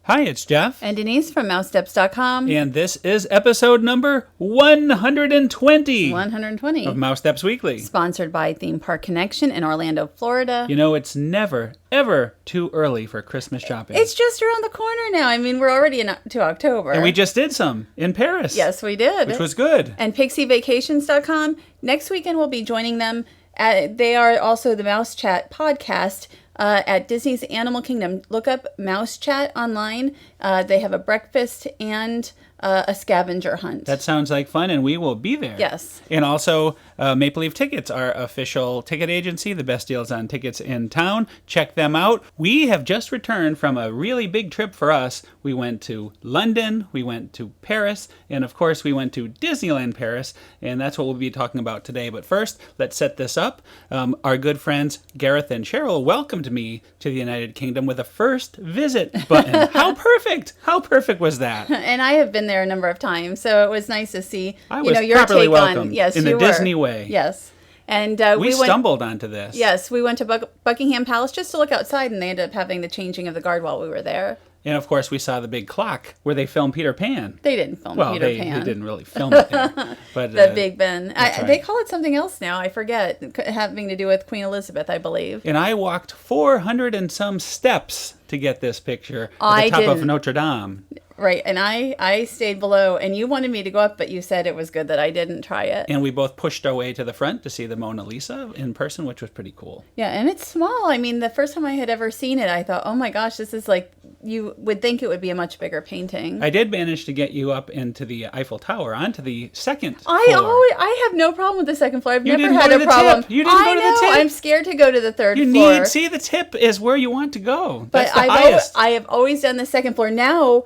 Hi, it's Jeff. And Denise from MouseSteps.com. And this is episode number 120. 120. Of MouseSteps Weekly. Sponsored by Theme Park Connection in Orlando, Florida. You know, it's never, ever too early for Christmas shopping. It's just around the corner now. I mean, we're already into October. And we just did some in Paris. Yes, we did. Which was good. And PixieVacations.com. Next weekend, we'll be joining them. They are also the Mouse Chat podcast. At Disney's Animal Kingdom. Look up Mouse Chat online. They have a breakfast and a scavenger hunt. That sounds like fun, and we will be there. Yes. And also, Maple Leaf Tickets, our official ticket agency, the best deals on tickets in town. Check them out. We have just returned from a really big trip for us. We went to London, we went to Paris, and of course, we went to Disneyland Paris, and that's what we'll be talking about today. But first, let's set this up. Our good friends Gareth and Cheryl welcomed me to the United Kingdom with a first visit button. How perfect! How perfect was that? And I have been there a number of times, so it was nice to see your take welcomed on. Yes, in the Disney way. Yes, and we stumbled onto this. Yes, we went to Buckingham Palace just to look outside, and they ended up having the changing of the guard while we were there. And of course, we saw the big clock where they filmed Peter Pan. They didn't film Peter Pan. They didn't really film it there. But, the Big Ben. Right. They call it something else now. I forget. Having to do with Queen Elizabeth, I believe. And I walked 400 and some steps to get this picture at the top of Notre Dame. Right, and I stayed below, and you wanted me to go up, but you said it was good that I didn't try it. And we both pushed our way to the front to see the Mona Lisa in person, which was pretty cool. Yeah, and it's small. I mean, the first time I had ever seen it, I thought, oh my gosh, this is like, you would think it would be a much bigger painting. I did manage to get you up into the Eiffel Tower, onto the second floor. I have no problem with the second floor. I've never had a problem. Tip. You didn't go to the tip. I'm scared to go to the third floor. See, the tip is where you want to go. That's the highest. I have always done the second floor. Now,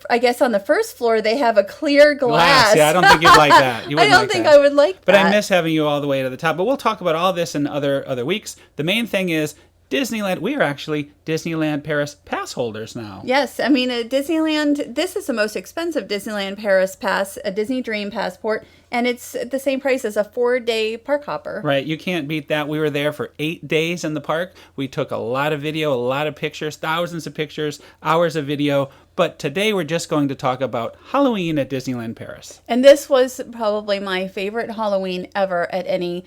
I guess on the first floor they have a clear glass. Yeah, I don't think you'd like that. I don't think I would like that. But I miss having you all the way to the top. But we'll talk about all this in other weeks. The main thing is Disneyland. We are actually Disneyland Paris pass holders now. Yes, I mean Disneyland. This is the most expensive Disneyland Paris pass, a Disney Dream passport, and it's the same price as a 4-day park hopper. Right, you can't beat that. We were there for 8 days in the park. We took a lot of video, a lot of pictures, thousands of pictures, hours of video. But today we're just going to talk about Halloween at Disneyland Paris. And this was probably my favorite Halloween ever at any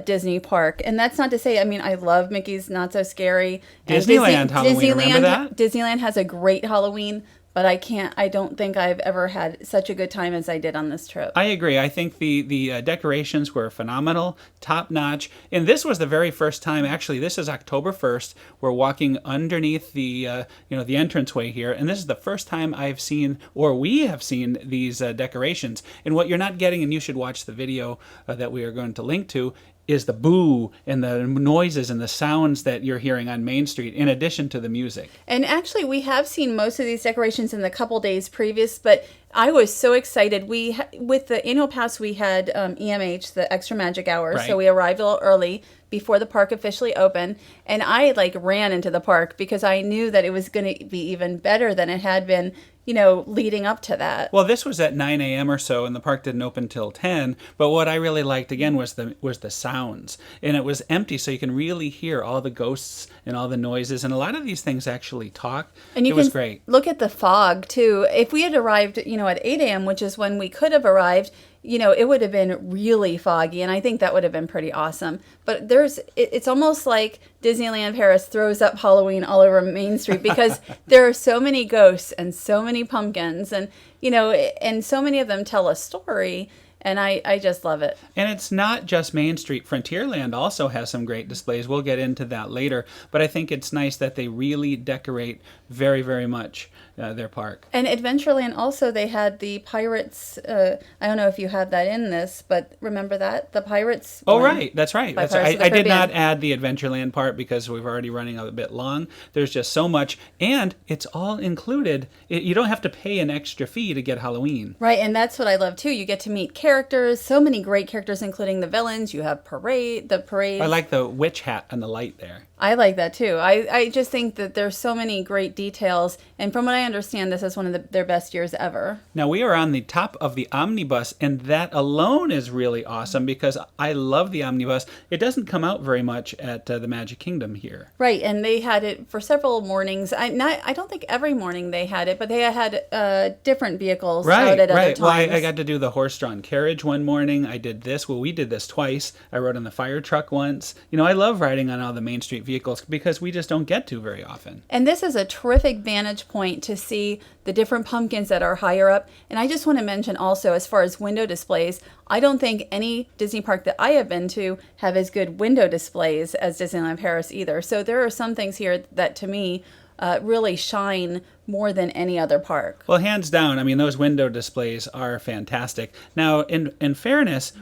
Disney park. And that's not to say, I mean, I love Mickey's Not So Scary. Disneyland Halloween, remember that? Disneyland has a great Halloween. But I don't think I've ever had such a good time as I did on this trip. I agree. I think the decorations were phenomenal, top notch. And this was the very first time, actually, this is October 1st. We're walking underneath the entranceway here. And this is the first time I've seen, or we have seen, these decorations. And what you're not getting, and you should watch the video that we are going to link to, is the boo and the noises and the sounds that you're hearing on Main Street, in addition to the music. And actually, we have seen most of these decorations in the couple days previous, but I was so excited. With the annual pass, we had EMH, the Extra Magic Hour, right. So we arrived a little early before the park officially opened, and I ran into the park because I knew that it was going to be even better than it had been, leading up to that. Well, this was at 9 a.m. or so, and the park didn't open till 10. But what I really liked, again, was the sounds. And it was empty, so you can really hear all the ghosts and all the noises. And a lot of these things actually talk. And it was great. Look at the fog, too. If we had arrived, at 8 a.m., which is when we could have arrived, it would have been really foggy, and I think that would have been pretty awesome. But it's almost like Disneyland Paris throws up Halloween all over Main Street because there are so many ghosts and so many pumpkins, and and so many of them tell a story. And I just love it. And it's not just Main Street. Frontierland also has some great displays. We'll get into that later. But I think it's nice that they really decorate very, very much their park. And Adventureland also, they had the Pirates. I don't know if you have that in this, but remember that? The Pirates. Oh, right. That's right. I did not add the Adventureland part because we're already running a bit long. There's just so much. And it's all included. You don't have to pay an extra fee to get Halloween. Right. And that's what I love, too. You get to meet characters. characters, so many great characters, including the villains. You have the parade. I like the witch hat and the light there. I like that too. I just think that there's so many great details. And from what I understand, this is one of their best years ever. Now, we are on the top of the omnibus, and that alone is really awesome because I love the omnibus. It doesn't come out very much at the Magic Kingdom here. Right, and they had it for several mornings. I don't think every morning they had it, but they had different vehicles out at other times. Well, I got to do the horse-drawn carriage one morning. I did this. Well, we did this twice. I rode on the fire truck once. I love riding on all the Main Street vehicles because we just don't get to very often. And this is a terrific vantage point to see the different pumpkins that are higher up. And I just want to mention also, as far as window displays, I don't think any Disney park that I have been to have as good window displays as Disneyland Paris either. So there are some things here that to me really shine more than any other park. Well, hands down, those window displays are fantastic. Now, in fairness,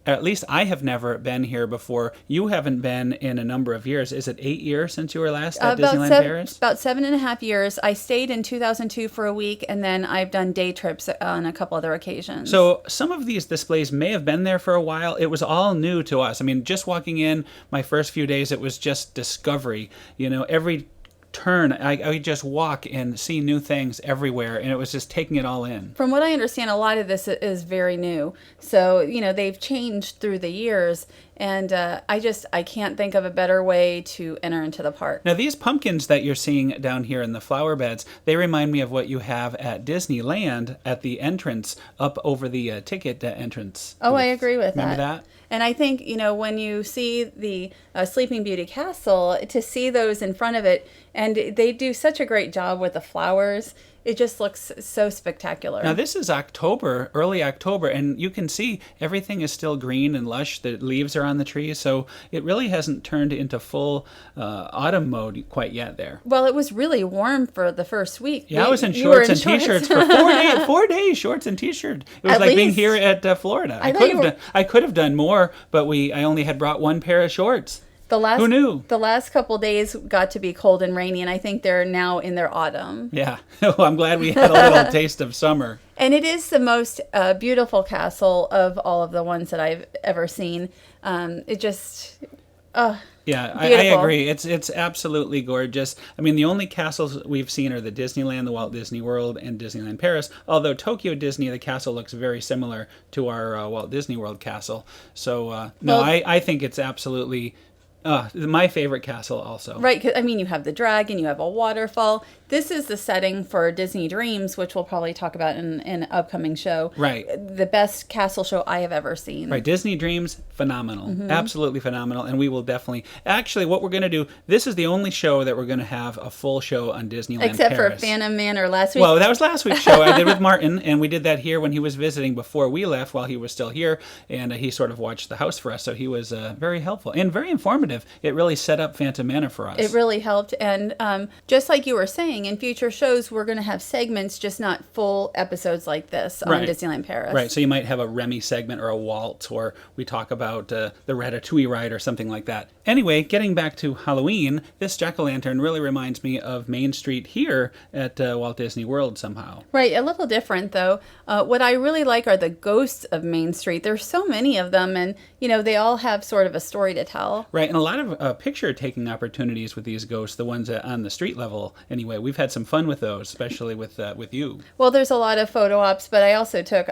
at least I have never been here before. You haven't been in a number of years. Is it 8 years since you were last at Disneyland Paris? About 7.5 years. I stayed in 2002 for a week, and then I've done day trips on a couple other occasions. So some of these displays may have been there for a while. It was all new to us. Just walking in my first few days, it was just discovery. Every turn, I just walk and see new things everywhere, and it was just taking it all in. From what I understand, a lot of this is very new. So, they've changed through the years, and I can't think of a better way to enter into the park. Now, these pumpkins that you're seeing down here in the flower beds, they remind me of what you have at Disneyland at the entrance, up over the ticket entrance. Oh, I agree with that. Remember that? And I think, when you see the Sleeping Beauty Castle, to see those in front of it, and they do such a great job with the flowers, it just looks so spectacular. Now, this is October, early October, and you can see everything is still green and lush. The leaves are on the trees, so it really hasn't turned into full autumn mode quite yet there. Well, it was really warm for the first week. Yeah, I was in shorts and T-shirts for 4 days, shorts and T-shirt. It was like being here at Florida. I could have done more, but I only had brought one pair of shorts. Who knew? The last couple days got to be cold and rainy, and I think they're now in their autumn. Yeah. Well, I'm glad we had a little taste of summer. And it is the most beautiful castle of all of the ones that I've ever seen. It just... Yeah, I agree. It's absolutely gorgeous. The only castles we've seen are the Disneyland, the Walt Disney World, and Disneyland Paris. Although Tokyo Disney, the castle looks very similar to our Walt Disney World castle. So, I think it's absolutely... my favorite castle also. Right, 'cause, you have the dragon, you have a waterfall. This is the setting for Disney Dreams, which we'll probably talk about in an upcoming show. Right. The best castle show I have ever seen. Right, Disney Dreams, phenomenal. Mm-hmm. Absolutely phenomenal. And we will definitely... Actually, what we're going to do, this is the only show that we're going to have a full show on Disneyland Except Paris. for Phantom Manor last week. Well, that was last week's show I did with Martin, and we did that here when he was visiting before we left while he was still here, and he sort of watched the house for us, so he was very helpful and very informative. It really set up Phantom Manor for us. It really helped, and just like you were saying, in future shows we're going to have segments, just not full episodes like this on Disneyland Paris. Right, so you might have a Remy segment or a waltz, or we talk about the Ratatouille ride or something like that. Anyway, getting back to Halloween, this jack-o'-lantern really reminds me of Main Street here at Walt Disney World somehow. Right, a little different though. What I really like are the ghosts of Main Street. There's so many of them, and they all have sort of a story to tell. Right, and a lot of picture-taking opportunities with these ghosts, the ones on the street level. Anyway, we've had some fun with those, especially with you. Well, there's a lot of photo ops, but I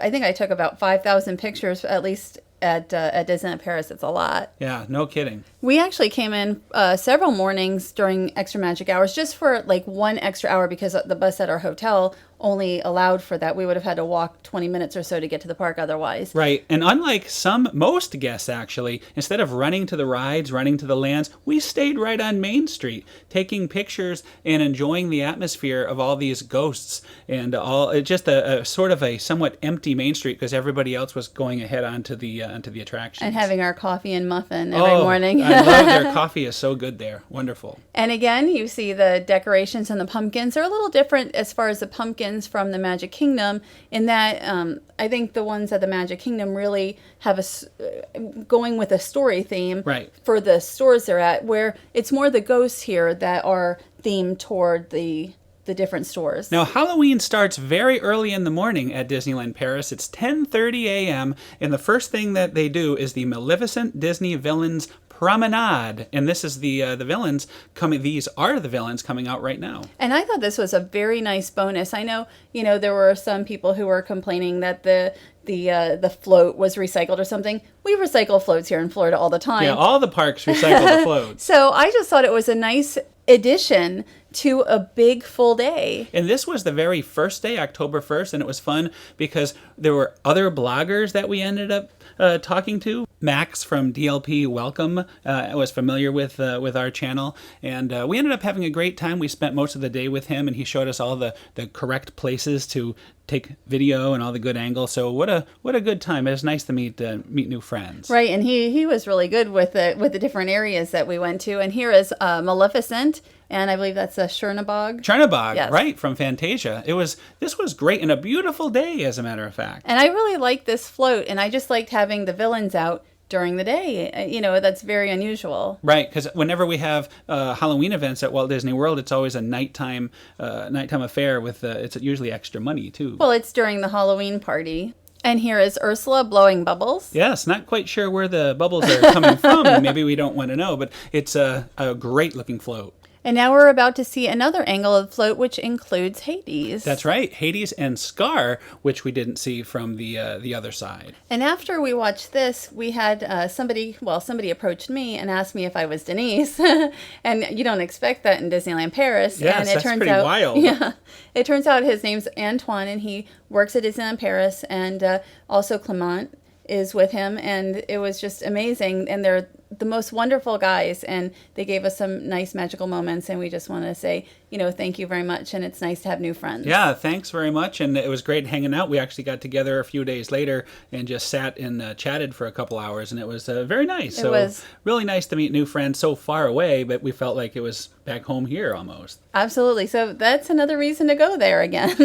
think I took about 5,000 pictures at least at Disneyland Paris. It's a lot. Yeah, no kidding. We actually came in several mornings during extra magic hours just for like 1 extra hour because the bus at our hotel only allowed for that. We would have had to walk 20 minutes or so to get to the park otherwise. Right. And unlike most guests, actually, instead of running to the rides, running to the lands, we stayed right on Main Street, taking pictures and enjoying the atmosphere of all these ghosts and just a sort of a somewhat empty Main Street because everybody else was going ahead onto the attractions. And having our coffee and muffin every morning. I love their coffee is so good there. Wonderful. And again, you see the decorations and the pumpkins. They're a little different as far as the pumpkins from the Magic Kingdom in that I think the ones at the Magic Kingdom really have going with a story theme for the stores they're at, where it's more the ghosts here that are themed toward the the different stores. Now, Halloween starts very early in the morning at Disneyland Paris. It's 10:30 a.m., and the first thing that they do is the Maleficent Disney Villains Promenade. And this is the villains coming. These are the villains coming out right now. And I thought this was a very nice bonus. I know, there were some people who were complaining that the float was recycled or something. We recycle floats here in Florida all the time. Yeah, all the parks recycle the floats. So I just thought it was a nice addition to a big full day. And this was the very first day, October 1st, and it was fun because there were other bloggers that we ended up talking to. Max from DLP Welcome was familiar with our channel, and we ended up having a great time. We spent most of the day with him, and he showed us all the correct places to take video and all the good angles. So what a good time. It was nice to meet new friends. Right, and he was really good with the different areas that we went to. And here is Maleficent, and I believe that's a Chernabog. Chernabog, yes. Right, from Fantasia. This was great and a beautiful day, as a matter of fact. And I really liked this float, and I just liked having the villains out during the day. That's very unusual. Right, because whenever we have Halloween events at Walt Disney World, it's always a nighttime affair with it's usually extra money too. Well, it's during the Halloween party. And here is Ursula blowing bubbles. Yes, not quite sure where the bubbles are coming from, and maybe we don't want to know, but it's a great looking float. And now we're about to see another angle of the float, which includes Hades. That's right, Hades and Scar, which we didn't see from the other side. And after we watched this, we had somebody approached me and asked me if I was Denise. And you don't expect that in Disneyland Paris. Yes, and it that's turns pretty out, wild. Yeah, it turns out his name's Antoine, and he works at Disneyland Paris, and also Clement is with him, and it was just amazing. And they're the most wonderful guys, and they gave us some nice magical moments, and we just want to say, thank you very much, and it's nice to have new friends. Yeah, thanks very much, and it was great hanging out. We actually got together a few days later and just sat and chatted for a couple hours, and it was very nice. It was really nice to meet new friends so far away, but we felt like it was back home here almost. Absolutely. So that's another reason to go there again.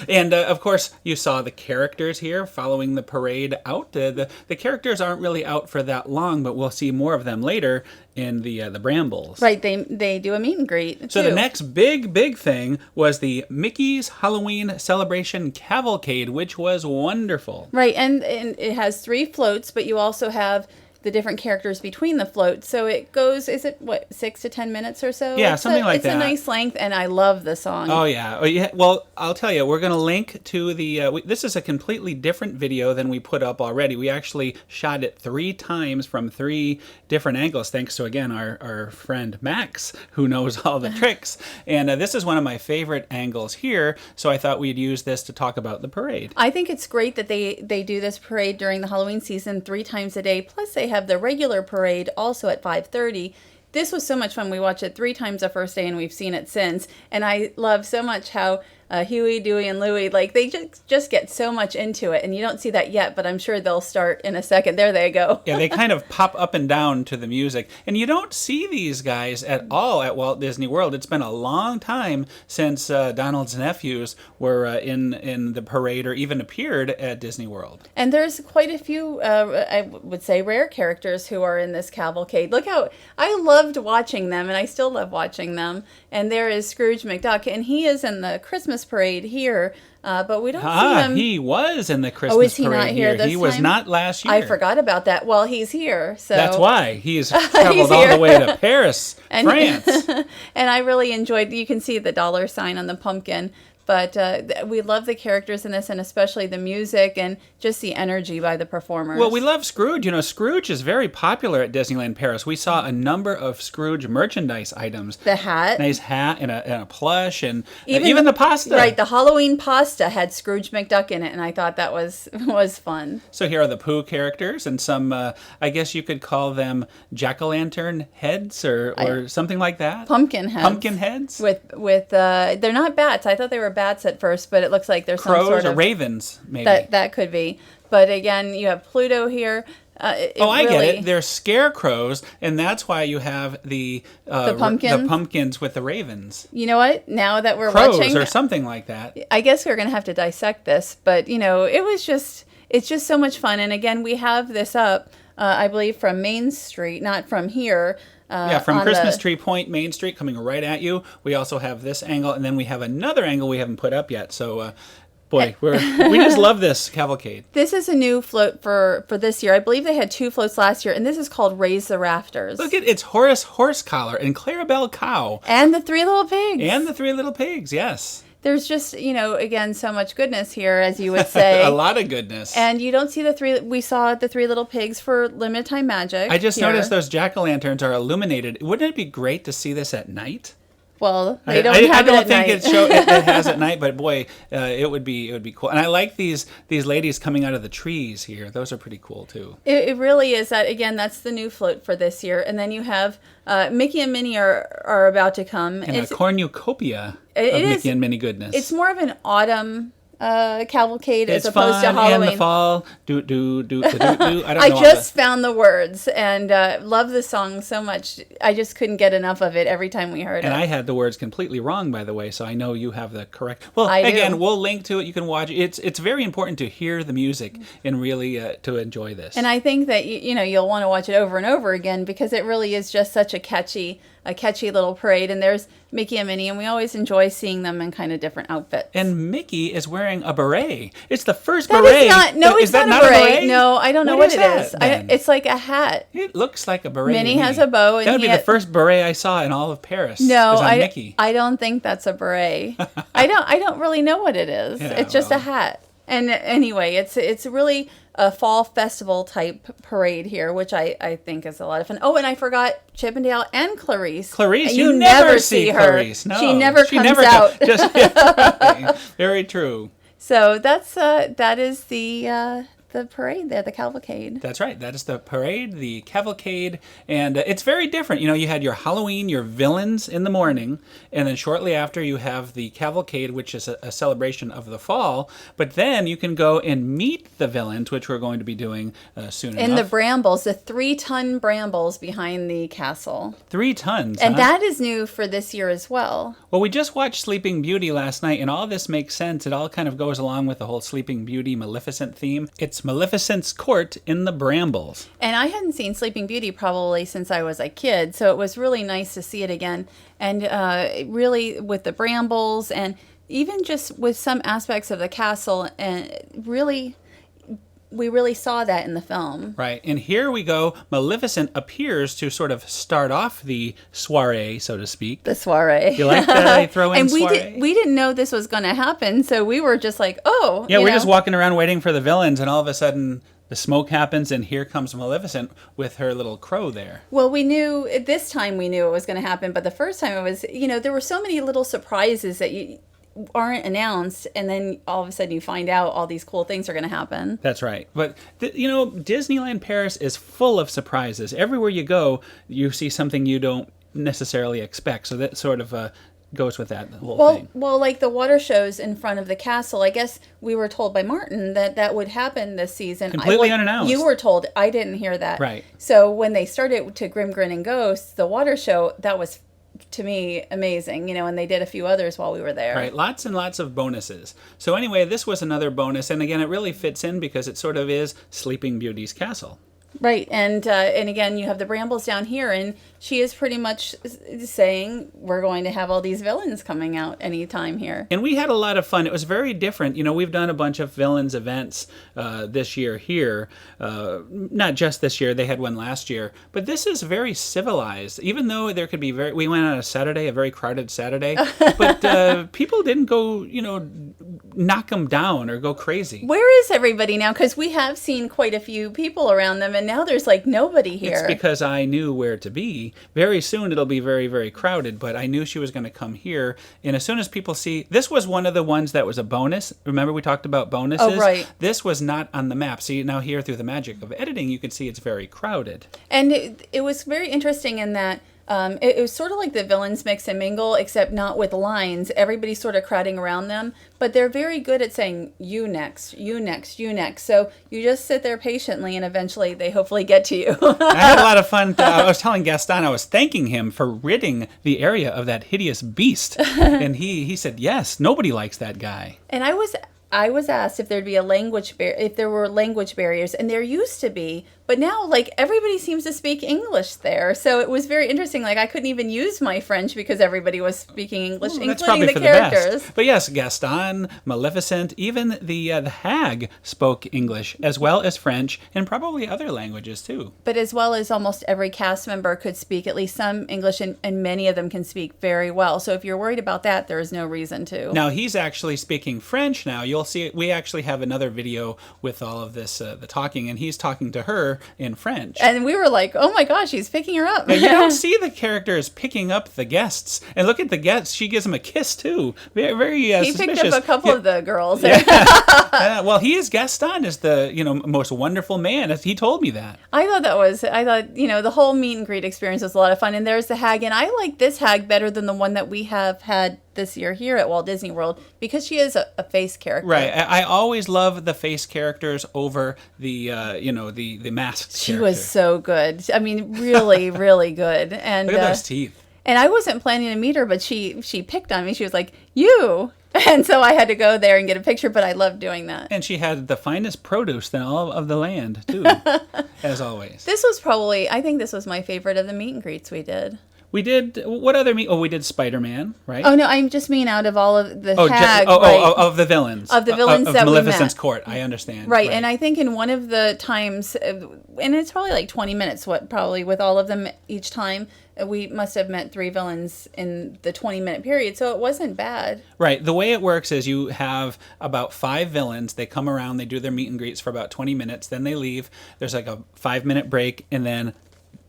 And of course, you saw the characters here following the parade out. The characters aren't really out for that long, but we'll see more of them later in the Brambles. Right, they do a meet and greet, So too. the next big thing was the Mickey's Halloween Celebration Cavalcade, which was wonderful. Right, and it has 3 floats, but you also have the different characters between the floats. So it goes, 6 to 10 minutes or so? Yeah, something like that. It's a nice length, and I love the song. Oh, yeah. Well, I'll tell you, we're going to link to the... this is a completely different video than we put up already. We actually shot it 3 times from 3 different angles, thanks to, again, our friend Max, who knows all the tricks. And this is one of my favorite angles here, so I thought we'd use this to talk about the parade. I think it's great that they do this parade during the Halloween season 3 times a day, plus they have the regular parade also at 5:30. This was so much fun. We watched it 3 times the first day, and we've seen it since. And I love so much how Huey, Dewey, and Louie, they just get so much into it. And you don't see that yet, but I'm sure they'll start in a second. There they go. Yeah, they kind of pop up and down to the music. And you don't see these guys at all at Walt Disney World. It's been a long time since Donald's nephews were in the parade or even appeared at Disney World. And there's quite a few, I would say, rare characters who are in this cavalcade. Look how I loved watching them, and I still love watching them. And there is Scrooge McDuck, and he is in the Christmas parade here, but we don't see him. He was in the Christmas parade. Oh, is he parade not here this He was time? not last year. I forgot about that. Well, he's here, so that's why he's traveled all the way to Paris, France. And I really enjoyed. You can see the $sign on the pumpkin. But we love the characters in this, and especially the music and just the energy by the performers. Well, we love Scrooge. Scrooge is very popular at Disneyland Paris. We saw a number of Scrooge merchandise items. The hat. Nice hat and a plush, and even the pasta. Right, the Halloween pasta had Scrooge McDuck in it, and I thought that was fun. So here are the Pooh characters and some, I guess you could call them jack-o'-lantern heads or something like that. Pumpkin heads. Pumpkin heads? With they're not bats. I thought they were bats at first, but it looks like there's Crows some sort or of ravens, maybe. That could be. But again, you have Pluto here. I get it. They're scarecrows, and that's why you have the pumpkins with the ravens. You know what? Now that we're Crows watching, or something like that. I guess we're going to have to dissect this, but it's just so much fun. And again, we have this up, I believe, from Main Street, not from here. from on Christmas the- Tree Point, Main Street, coming right at you. We also have this angle, and then we have another angle we haven't put up yet. So, boy, we just love this cavalcade. This is a new float for this year. I believe they had 2 floats last year, and this is called Raise the Rafters. Look at it's Horace Horse Collar and Clarabelle Cow. And the 3 little pigs. And the 3 little pigs, yes. There's just, again, so much goodness here, as you would say. A lot of goodness. And you don't see we saw the 3 little pigs for limited time magic. I just here. noticed those jack-o'-lanterns are illuminated. Wouldn't it be great to see this at night? Well, they don't I have don't it at think night. it has at night, but boy, it would be cool. And I like these ladies coming out of the trees here. Those are pretty cool too. It really is that. Again, that's the new float for this year. And then you have Mickey and Minnie are about to come. And a cornucopia of Mickey and Minnie goodness. It's more of an autumn cavalcade it's as opposed fun to Halloween. in the fall. Do. I don't know. I just found the words and love the song so much. I just couldn't get enough of it every time we heard it. And I had the words completely wrong, by the way, so I know you have the correct. Well, I again, do. we'll link to it. You can watch it. It's very important to hear the music and really to enjoy this. And I think that you'll want to watch it over and over again because it really is just such a catchy little parade. And there's Mickey and Minnie, and we always enjoy seeing them in kind of different outfits. And Mickey is wearing a beret. It's the first That beret. is not. No, Is it's that not a beret. No, I don't know what it is. then? It's like a hat. It looks like a beret. Minnie to me. has a bow, and that would he be the first beret I saw in all of Paris. No, was on Mickey. I don't think that's a beret. I don't really know what it is. Yeah, it's just a well. hat. And anyway, it's really a fall festival type parade here, which I think is a lot of fun. Oh, and I forgot Chippendale and Clarice. Clarice, And you never see her. Clarice. No, She never comes out. Very true. So that is the parade there, the cavalcade. That's right. That is the parade, the cavalcade, and it's very different. You had your Halloween, your villains in the morning, and then shortly after you have the cavalcade, which is a celebration of the fall. But then you can go and meet the villains, which we're going to be doing soon enough. And the brambles, the 3-ton brambles behind the castle. 3 tons. And huh? that is new for this year as well. Well, we just watched Sleeping Beauty last night, and all this makes sense. It all kind of goes along with the whole Sleeping Beauty Maleficent theme. It's Maleficent's court in the brambles. And I hadn't seen Sleeping Beauty probably since I was a kid, so it was really nice to see it again. And really with the brambles and even just with some aspects of the castle, and we really saw that in the film. Right, and here we go. Maleficent appears to sort of start off the soiree, so to speak. The soiree. You like that I throw in and soiree? we didn't know this was going to happen, so we were just like, oh. Yeah, we're just walking around waiting for the villains, and all of a sudden the smoke happens, and here comes Maleficent with her little crow there. Well, this time we knew it was going to happen, but the first time it was, there were so many little surprises that aren't announced, and then all of a sudden you find out all these cool things are going to happen. That's right. But, Disneyland Paris is full of surprises. Everywhere you go, you see something you don't necessarily expect. So that sort of goes with that whole thing. Well, like the water shows in front of the castle, I guess we were told by Martin that would happen this season. Completely unannounced. You were told. I didn't hear that. Right. So when they started to Grim Grin and Ghosts, the water show, that was, to me, amazing, and they did a few others while we were there. Right, lots and lots of bonuses. So anyway, this was another bonus, and again, it really fits in because it sort of is Sleeping Beauty's castle. Right, and again, you have the brambles down here, and she is pretty much saying we're going to have all these villains coming out anytime here. And we had a lot of fun. It was very different. We've done a bunch of villains events this year here. Not just this year. They had one last year. But this is very civilized. Even though there could be we went on a Saturday, a very crowded Saturday. But people didn't go, knock them down or go crazy. Where is everybody now? Because we have seen quite a few people around them, and now there's like nobody here. It's because I knew where to be. Very soon it'll be very, very crowded, but I knew she was going to come here. And as soon as people see, this was one of the ones that was a bonus. Remember we talked about bonuses? Oh, right. This was not on the map. See, now here through the magic of editing, you can see it's very crowded. And it was very interesting in that it was sort of like the villains mix and mingle, except not with lines. Everybody's sort of crowding around them, but they're very good at saying, you next, you next, you next. So you just sit there patiently, and eventually they hopefully get to you. I had a lot of fun. I was telling Gaston, I was thanking him for ridding the area of that hideous beast. And he said, yes, nobody likes that guy. And I was asked if there'd be if there were language barriers, and there used to be, But now, like, everybody seems to speak English there. So it was very interesting. Like, I couldn't even use my French because everybody was speaking English, including the characters. But yes, Gaston, Maleficent, even the hag spoke English, as well as French, and probably other languages, too. But as well as almost every cast member could speak at least some English, and many of them can speak very well. So if you're worried about that, there is no reason to. Now, he's actually speaking French now. You'll see, we actually have another video with all of this, the talking, and he's talking to her in French. And we were like, oh my gosh, he's picking her up. Now, you don't see the characters picking up the guests. And look at the guests. She gives him a kiss, too. Very, very he suspicious. picked up a couple of the girls there. Well, he is Gaston, is the most wonderful man. He told me that. I thought the whole meet and greet experience was a lot of fun. And there's the hag. And I like this hag better than the one that we have had this year here at Walt Disney World because she is a face character. Right. I always love the face characters over the masked She character. was so good. I mean, really, really good. And Look at those teeth. And I wasn't planning to meet her, but she picked on me. She was like, "You." And so I had to go there and get a picture, but I loved doing that. And she had the finest produce in all of the land, too, as always. I think this was my favorite of the meet and greets we did. We did, what other meet? Oh, we did Spider-Man, right? Oh, no, I just mean out of all of the hag. Of the villains. Of the villains of that we met. Maleficent's court, I understand. Right, and I think in one of the times, and it's probably like 20 minutes, probably with all of them each time, we must have met 3 villains in the 20-minute period, so it wasn't bad. Right. The way it works is you have about 5 villains. They come around, they do their meet and greets for about 20 minutes, then they leave. There's like a 5-minute break, and then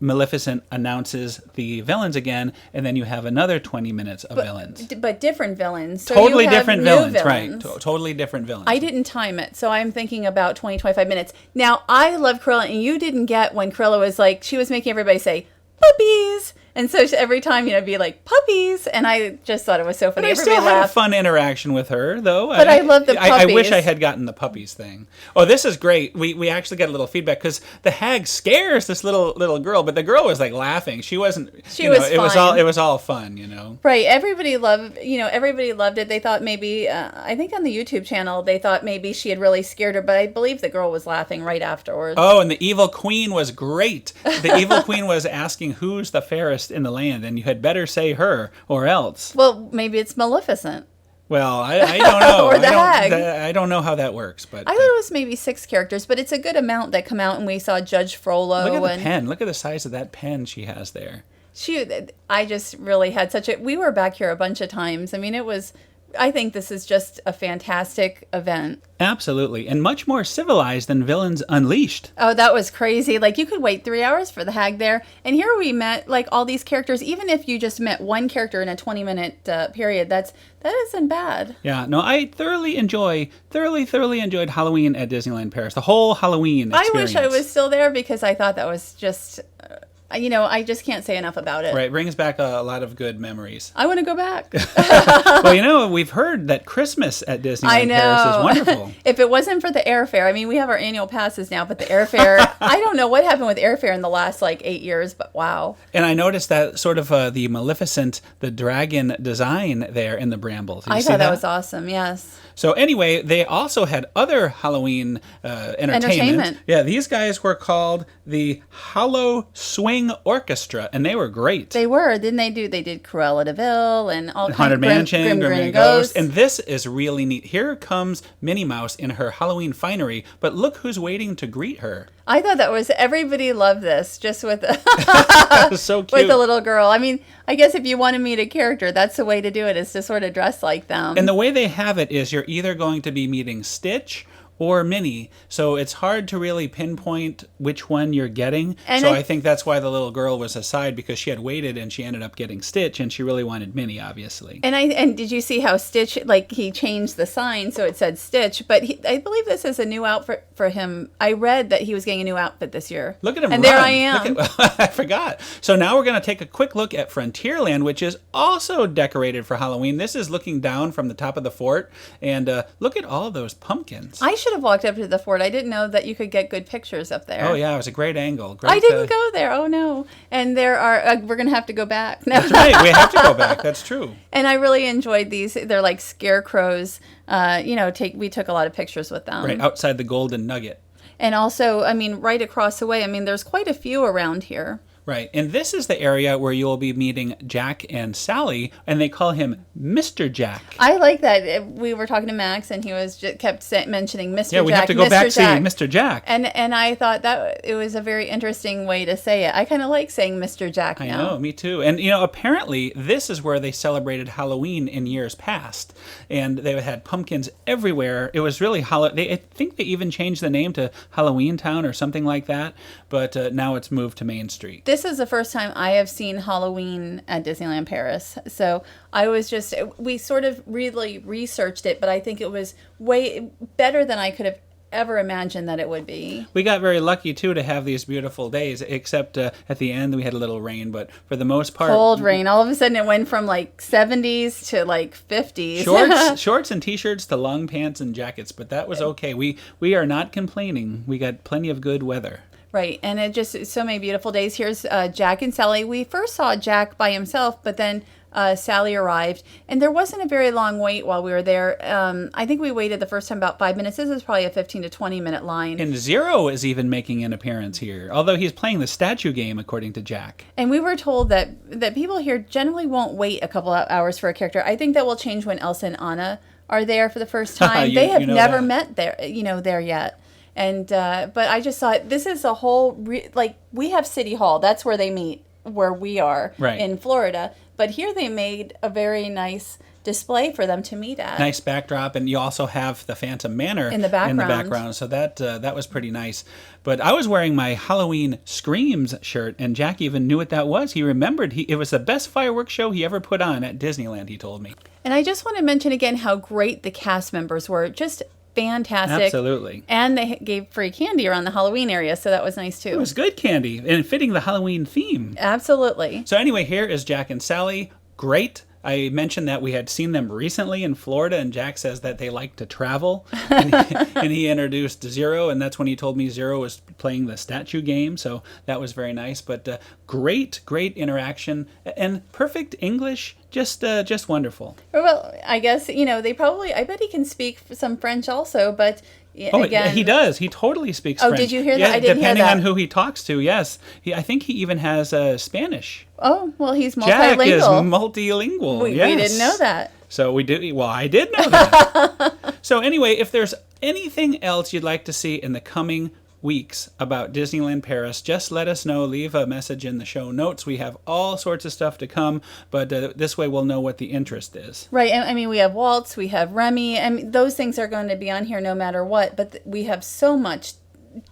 Maleficent announces the villains again, and then you have another 20 minutes of villains. But different villains. So totally you have different new villains, right. Totally different villains. I didn't time it, so I'm thinking about 20, 25 minutes. Now, I love Cruella, and you didn't get when Cruella was like, she was making everybody say, puppies! And so every time, it'd be like, puppies! And I just thought it was so funny. But I still had a fun interaction with her, though. But I love the puppies. I wish I had gotten the puppies thing. Oh, this is great. We actually got a little feedback, because the hag scares this little girl, but the girl was like laughing. She wasn't, she was fine. It was all fun, Right. Everybody loved it. They thought maybe, I think on the YouTube channel, they thought maybe she had really scared her, but I believe the girl was laughing right afterwards. Oh, and the evil queen was great. The evil queen was asking who's the fairest in the land, and you had better say her or else. Well, maybe it's Maleficent. Well, I don't know. Or the hag. I don't know how that works, but I thought it was maybe 6 characters, but it's a good amount that come out, and we saw Judge Frollo. Look at the pen. Look at the size of that pen she has there. I just really had we were back here a bunch of times. I mean, I think this is just a fantastic event. Absolutely. And much more civilized than Villains Unleashed. Oh, that was crazy. Like, you could wait 3 hours for the hag there. And here we met, like, all these characters. Even if you just met one character in a 20-minute period, that isn't bad. Yeah. No, I thoroughly enjoyed Halloween at Disneyland Paris. The whole Halloween experience. I wish I was still there because I thought that was just... I just can't say enough about it. Right, brings back a lot of good memories. I want to go back. Well, we've heard that Christmas at Disneyland Paris is wonderful. If it wasn't for the airfare, I mean, we have our annual passes now, but the airfare, I don't know what happened with airfare in the last, 8 years, but wow. And I noticed that sort of the Maleficent, the dragon design there in the brambles. I thought that was awesome, yes. So anyway, they also had other Halloween entertainment. Yeah, these guys were called the Hollow Swing Orchestra, and they were great. They were. They did Cruella De Vil and all kinds of Haunted Mansion, Grim and Ghosts. And this is really neat. Here comes Minnie Mouse in her Halloween finery, but look who's waiting to greet her. I thought everybody loved this, just with so cute. with the little girl. I mean, I guess if you want to meet a character, that's the way to do it, is to sort of dress like them. And the way they have it is you're either going to be meeting Stitch or Minnie, so it's hard to really pinpoint which one you're getting. And I think that's why the little girl was aside, because she had waited and she ended up getting Stitch, and she really wanted Minnie, obviously. And did you see how Stitch, he changed the sign so it said Stitch, but I believe this is a new outfit for him. I read that he was getting a new outfit this year. Look at him and run. There I am. I forgot. So now we're going to take a quick look at Frontierland, which is also decorated for Halloween. This is looking down from the top of the fort, and look at all those pumpkins. I should have walked up to the fort. I didn't know that you could get good pictures up there. Oh yeah, it was a great angle. I didn't go there. Oh no. And there are we're going to have to go back. No. That's right. We have to go back. That's true. And I really enjoyed these. They're like scarecrows. We took a lot of pictures with them. Right outside the Golden Nugget. And also, I mean, right across the way, I mean, there's quite a few around here. Right. And this is the area where you'll be meeting Jack and Sally, and they call him Mr. Jack. I like that. We were talking to Max, and he was kept mentioning Mr. Jack. Yeah, we have to go back saying Mr. Jack. And I thought that it was a very interesting way to say it. I kind of like saying Mr. Jack now. I know, me too. And, apparently this is where they celebrated Halloween in years past. And they had pumpkins everywhere. It was really I think they even changed the name to Halloween Town or something like that. But now it's moved to Main Street. This is the first time I have seen Halloween at Disneyland Paris. So we sort of really researched it, but I think it was way better than I could have ever imagined that it would be. We got very lucky, too, to have these beautiful days, except at the end we had a little rain, but for the most part... Cold rain. All of a sudden it went from like 70s to like 50s. Shorts and T-shirts to long pants and jackets, but that was okay. We are not complaining. We got plenty of good weather. Right, and it just so many beautiful days. Here's Jack and Sally. We first saw Jack by himself, but then Sally arrived, and there wasn't a very long wait while we were there. I think we waited the first time about 5 minutes. This is probably a 15 to 20 minute line. And Zero is even making an appearance here, although he's playing the statue game, according to Jack. And we were told that people here generally won't wait a couple of hours for a character. I think that will change when Elsa and Anna are there for the first time. They have never met there yet. And but I just thought this is a whole we have City Hall. That's where they meet, where we are in Florida. But here they made a very nice display for them to meet at. Nice backdrop, and you also have the Phantom Manor in the background. So that was pretty nice. But I was wearing my Halloween Screams shirt, and Jack even knew what that was. He remembered it was the best fireworks show he ever put on at Disneyland, he told me. And I just want to mention again how great the cast members were. Just fantastic. Absolutely. And they gave free candy around the Halloween area, so that was nice too. It was good candy and fitting the Halloween theme. Absolutely. So anyway, here is Jack and Sally. Great. I mentioned that we had seen them recently in Florida, and Jack says that they like to travel. And he introduced Zero, and that's when he told me Zero was playing the statue game, so that was very nice. But great interaction, and perfect English, just wonderful. Well, I guess, I bet he can speak some French also, but... again, he does. He totally speaks French. Oh, did you hear that? Yeah, I didn't hear that. Depending on who he talks to, yes. I think he even has Spanish. Oh, well, he's multilingual. Jack is multilingual. We didn't know that. So we do. Well, I did know that. So anyway, if there's anything else you'd like to see in the coming weeks about Disneyland Paris, just let us know. Leave a message in the show notes. We have all sorts of stuff to come, but this way we'll know what the interest is. Right. I mean, we have Waltz, we have Remy. I mean, those things are going to be on here no matter what, but we have so much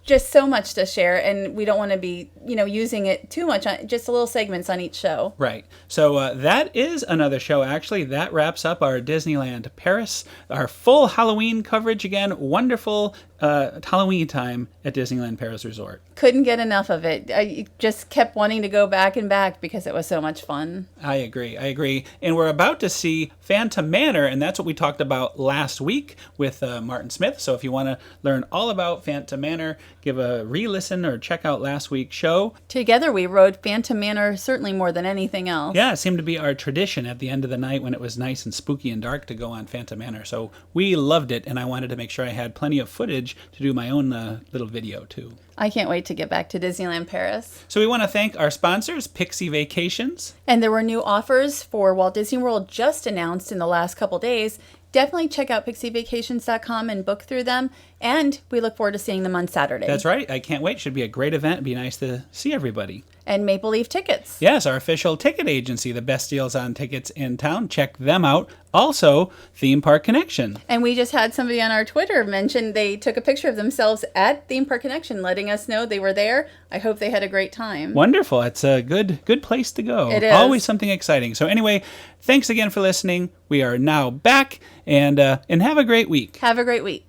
to share, and we don't want to be, using it too much on just little segments on each show. Right. So that is another show, actually. That wraps up our Disneyland Paris, our full Halloween coverage again. Wonderful Halloween time at Disneyland Paris Resort. Couldn't get enough of it. I just kept wanting to go back and back because it was so much fun. I agree. And we're about to see Phantom Manor, and that's what we talked about last week with Martin Smith. So if you want to learn all about Phantom Manor, give a re-listen or check out last week's show. Together we rode Phantom Manor certainly more than anything else. Yeah, it seemed to be our tradition at the end of the night when it was nice and spooky and dark to go on Phantom Manor. So we loved it, and I wanted to make sure I had plenty of footage to do my own little video too. I can't wait to get back to Disneyland Paris. So we want to thank our sponsors, Pixie Vacations. And there were new offers for Walt Disney World just announced in the last couple days. Definitely check out pixievacations.com and book through them. And we look forward to seeing them on Saturday. That's right. I can't wait. Should be a great event. It'd be nice to see everybody. And Maple Leaf Tickets. Yes, our official ticket agency, the best deals on tickets in town. Check them out. Also, Theme Park Connection. And we just had somebody on our Twitter mention they took a picture of themselves at Theme Park Connection, letting us know they were there. I hope they had a great time. Wonderful. It's a good place to go. It is. Always something exciting. So anyway, thanks again for listening. We are now back, and have a great week. Have a great week.